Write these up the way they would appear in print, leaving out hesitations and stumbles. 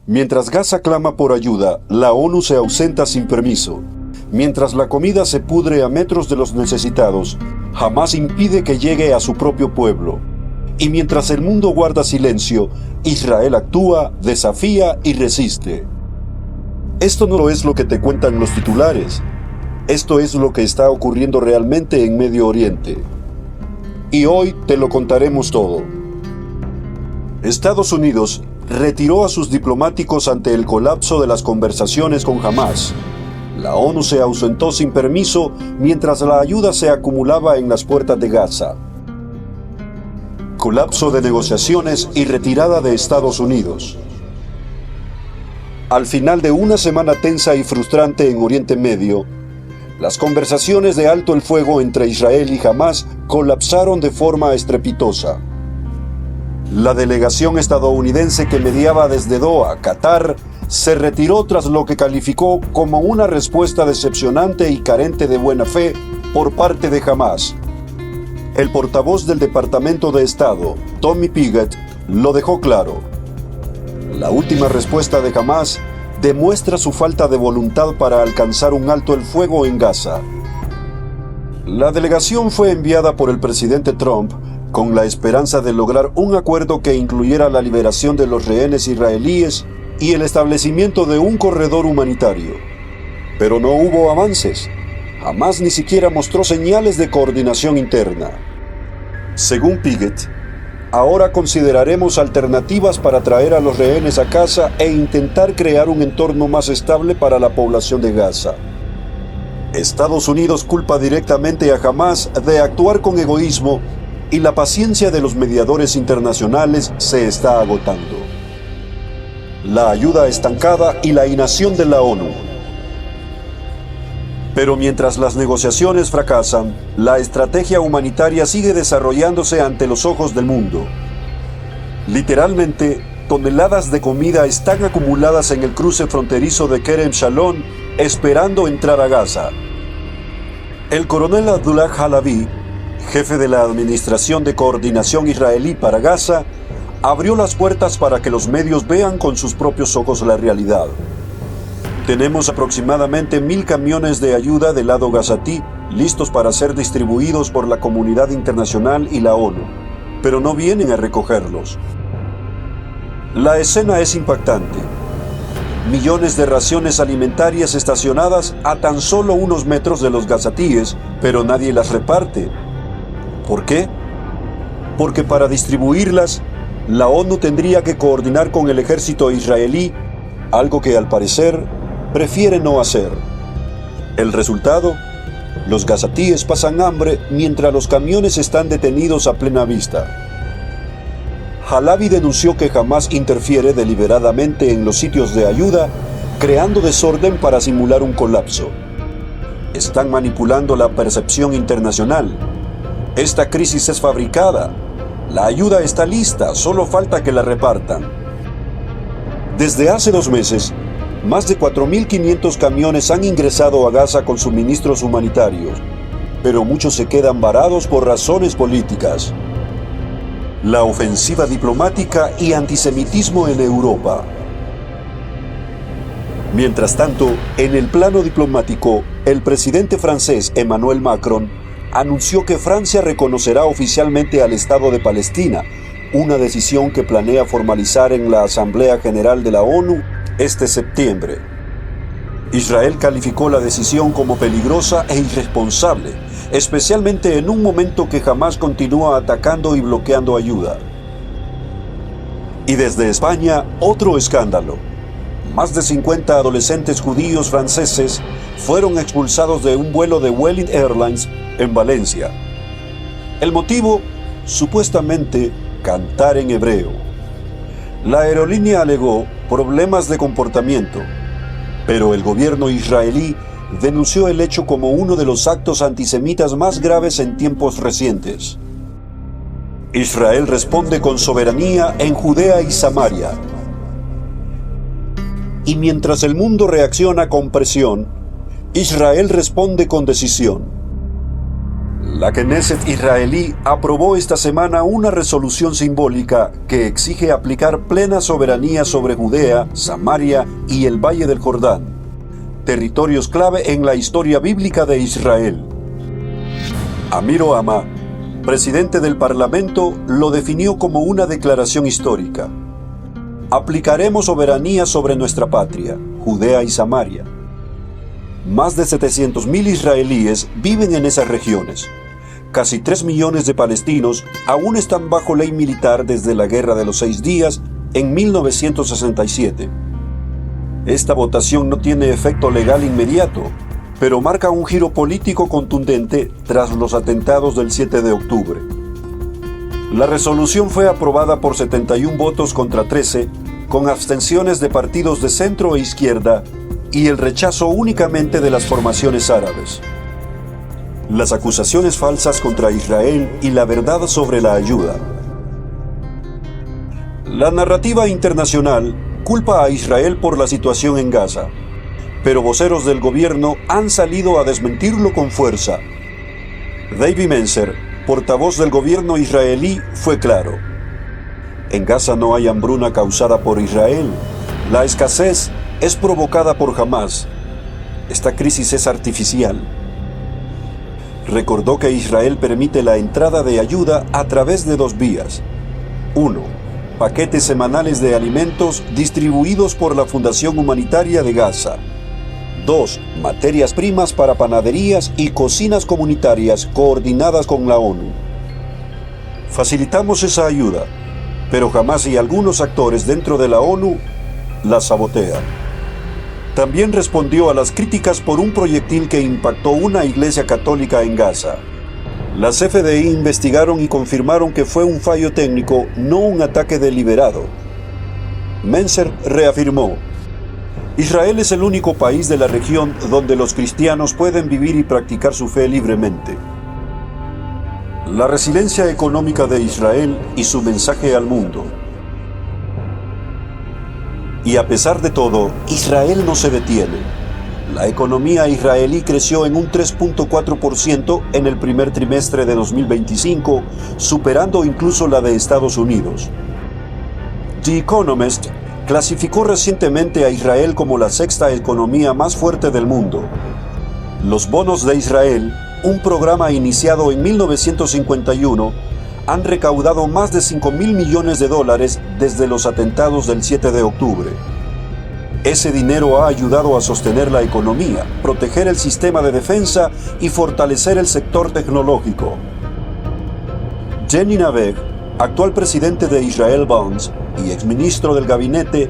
Mientras Gaza clama por ayuda, la ONU se ausenta sin permiso. Mientras la comida se pudre a metros de los necesitados, Hamás impide que llegue a su propio pueblo. Y mientras el mundo guarda silencio, Israel actúa, desafía y resiste. Esto no es lo que te cuentan los titulares. Esto es lo que está ocurriendo realmente en Medio Oriente. Y hoy te lo contaremos todo. Estados Unidos retiró a sus diplomáticos ante el colapso de las conversaciones con Hamás. La ONU se ausentó sin permiso mientras la ayuda se acumulaba en las puertas de Gaza. Colapso de negociaciones y retirada de Estados Unidos. Al final de una semana tensa y frustrante en Oriente Medio, las conversaciones de alto el fuego entre Israel y Hamás colapsaron de forma estrepitosa. La delegación estadounidense que mediaba desde Doha, Qatar, se retiró tras lo que calificó como una respuesta decepcionante y carente de buena fe por parte de Hamás. El portavoz del Departamento de Estado, Tommy Pigott, lo dejó claro. La última respuesta de Hamás demuestra su falta de voluntad para alcanzar un alto el fuego en Gaza. La delegación fue enviada por el presidente Trump con la esperanza de lograr un acuerdo que incluyera la liberación de los rehenes israelíes y el establecimiento de un corredor humanitario. Pero no hubo avances. Hamás ni siquiera mostró señales de coordinación interna. Según Pigott, ahora consideraremos alternativas para traer a los rehenes a casa e intentar crear un entorno más estable para la población de Gaza. Estados Unidos culpa directamente a Hamás de actuar con egoísmo y la paciencia de los mediadores internacionales se está agotando. La ayuda estancada y la inacción de la ONU. Pero mientras las negociaciones fracasan, la estrategia humanitaria sigue desarrollándose ante los ojos del mundo. Literalmente, toneladas de comida están acumuladas en el cruce fronterizo de Kerem Shalom, esperando entrar a Gaza. El coronel Abdullah Halabi, jefe de la Administración de Coordinación Israelí para Gaza, abrió las puertas para que los medios vean con sus propios ojos la realidad. Tenemos aproximadamente 1,000 camiones de ayuda del lado gazatí listos para ser distribuidos por la comunidad internacional y la ONU, pero no vienen a recogerlos. La escena es impactante. Millones de raciones alimentarias estacionadas a tan solo unos metros de los gazatíes, pero nadie las reparte. ¿Por qué? Porque para distribuirlas, la ONU tendría que coordinar con el ejército israelí, algo que al parecer prefiere no hacer. El resultado, los gazatíes pasan hambre mientras los camiones están detenidos a plena vista. Halabi denunció que Hamás interfiere deliberadamente en los sitios de ayuda, creando desorden para simular un colapso. Están manipulando la percepción internacional. Esta crisis es fabricada. La ayuda está lista, solo falta que la repartan. Desde hace 2 meses, más de 4.500 camiones han ingresado a Gaza con suministros humanitarios, pero muchos se quedan varados por razones políticas. La ofensiva diplomática y antisemitismo en Europa. Mientras tanto, en el plano diplomático, el presidente francés Emmanuel Macron anunció que Francia reconocerá oficialmente al Estado de Palestina, una decisión que planea formalizar en la Asamblea General de la ONU este septiembre. Israel calificó la decisión como peligrosa e irresponsable, especialmente en un momento que Hamás continúa atacando y bloqueando ayuda. Y desde España, otro escándalo. Más de 50 adolescentes judíos franceses fueron expulsados de un vuelo de Vueling Airlines en Valencia. El motivo, supuestamente, cantar en hebreo. La aerolínea alegó problemas de comportamiento, pero el gobierno israelí denunció el hecho como uno de los actos antisemitas más graves en tiempos recientes. Israel responde con soberanía en Judea y Samaria. Y mientras el mundo reacciona con presión, Israel responde con decisión. La Knesset israelí aprobó esta semana una resolución simbólica que exige aplicar plena soberanía sobre Judea, Samaria y el Valle del Jordán, territorios clave en la historia bíblica de Israel. Amir Ohama, presidente del Parlamento, lo definió como una declaración histórica. Aplicaremos soberanía sobre nuestra patria, Judea y Samaria. Más de 700.000 israelíes viven en esas regiones. Casi 3 millones de palestinos aún están bajo ley militar desde la Guerra de los 6 Días en 1967. Esta votación no tiene efecto legal inmediato, pero marca un giro político contundente tras los atentados del 7 de octubre. La resolución fue aprobada por 71 votos contra 13, con abstenciones de partidos de centro e izquierda y el rechazo únicamente de las formaciones árabes. Las acusaciones falsas contra Israel y la verdad sobre la ayuda. La narrativa internacional culpa a Israel por la situación en Gaza, pero voceros del gobierno han salido a desmentirlo con fuerza. David Mencer, portavoz del gobierno israelí, fue claro. En Gaza no hay hambruna causada por Israel. La escasez es provocada por Hamás. Esta crisis es artificial. Recordó que Israel permite la entrada de ayuda a través de 2 vías. 1. Paquetes semanales de alimentos distribuidos por la Fundación Humanitaria de Gaza. 2. Materias primas para panaderías y cocinas comunitarias coordinadas con la ONU. Facilitamos esa ayuda, pero Hamás y algunos actores dentro de la ONU la sabotean. También respondió a las críticas por un proyectil que impactó una iglesia católica en Gaza. Las FDI investigaron y confirmaron que fue un fallo técnico, no un ataque deliberado. Mencer reafirmó: Israel es el único país de la región donde los cristianos pueden vivir y practicar su fe libremente. La resiliencia económica de Israel y su mensaje al mundo. Y a pesar de todo, Israel no se detiene. La economía israelí creció en un 3.4% en el primer trimestre de 2025, superando incluso la de Estados Unidos. The Economist clasificó recientemente a Israel como la 6ª economía más fuerte del mundo. Los bonos de Israel, un programa iniciado en 1951, han recaudado más de $5.000 millones desde los atentados del 7 de octubre. Ese dinero ha ayudado a sostener la economía, proteger el sistema de defensa y fortalecer el sector tecnológico. Jenny Naveg, actual presidente de Israel Bonds y exministro del gabinete,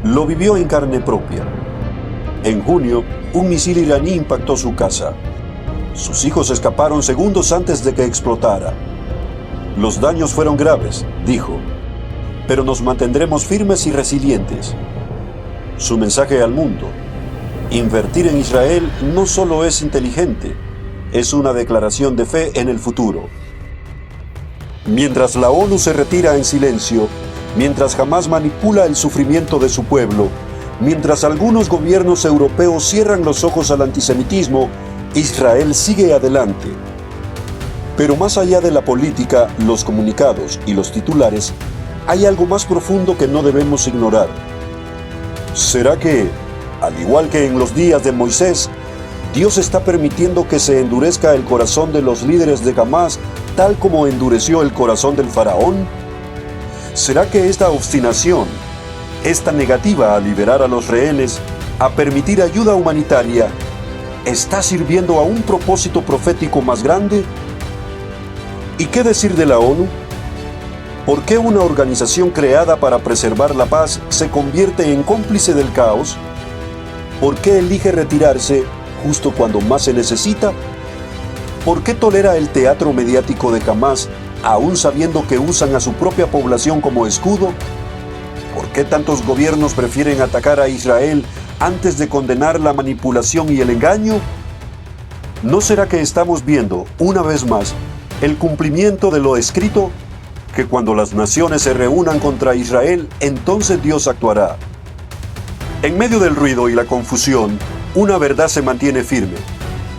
lo vivió en carne propia. En junio, un misil iraní impactó su casa. Sus hijos escaparon segundos antes de que explotara. Los daños fueron graves, dijo, pero nos mantendremos firmes y resilientes. Su mensaje al mundo: invertir en Israel no solo es inteligente, es una declaración de fe en el futuro. Mientras la ONU se retira en silencio, mientras Hamás manipula el sufrimiento de su pueblo, mientras algunos gobiernos europeos cierran los ojos al antisemitismo, Israel sigue adelante. Pero más allá de la política, los comunicados y los titulares, hay algo más profundo que no debemos ignorar. ¿Será que, al igual que en los días de Moisés, Dios está permitiendo que se endurezca el corazón de los líderes de Hamás, tal como endureció el corazón del faraón? ¿Será que esta obstinación, esta negativa a liberar a los rehenes, a permitir ayuda humanitaria, está sirviendo a un propósito profético más grande? ¿Y qué decir de la ONU? ¿Por qué una organización creada para preservar la paz se convierte en cómplice del caos? ¿Por qué elige retirarse justo cuando más se necesita? ¿Por qué tolera el teatro mediático de Hamás, aún sabiendo que usan a su propia población como escudo? ¿Por qué tantos gobiernos prefieren atacar a Israel antes de condenar la manipulación y el engaño? ¿No será que estamos viendo, una vez más, el cumplimiento de lo escrito, que cuando las naciones se reúnan contra Israel, entonces Dios actuará? En medio del ruido y la confusión, una verdad se mantiene firme: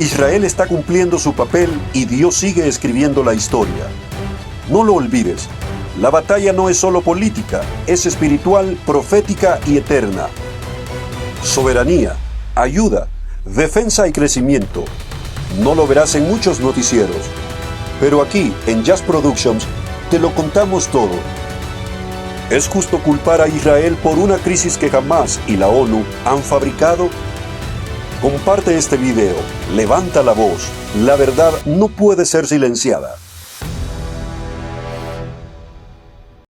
Israel está cumpliendo su papel y Dios sigue escribiendo la historia. No lo olvides, la batalla no es solo política, es espiritual, profética y eterna. Soberanía, ayuda, defensa y crecimiento. No lo verás en muchos noticieros, pero aquí, en Jazz Productions, te lo contamos todo. ¿Es justo culpar a Israel por una crisis que Hamás y la ONU han fabricado? Comparte este video, levanta la voz. La verdad no puede ser silenciada.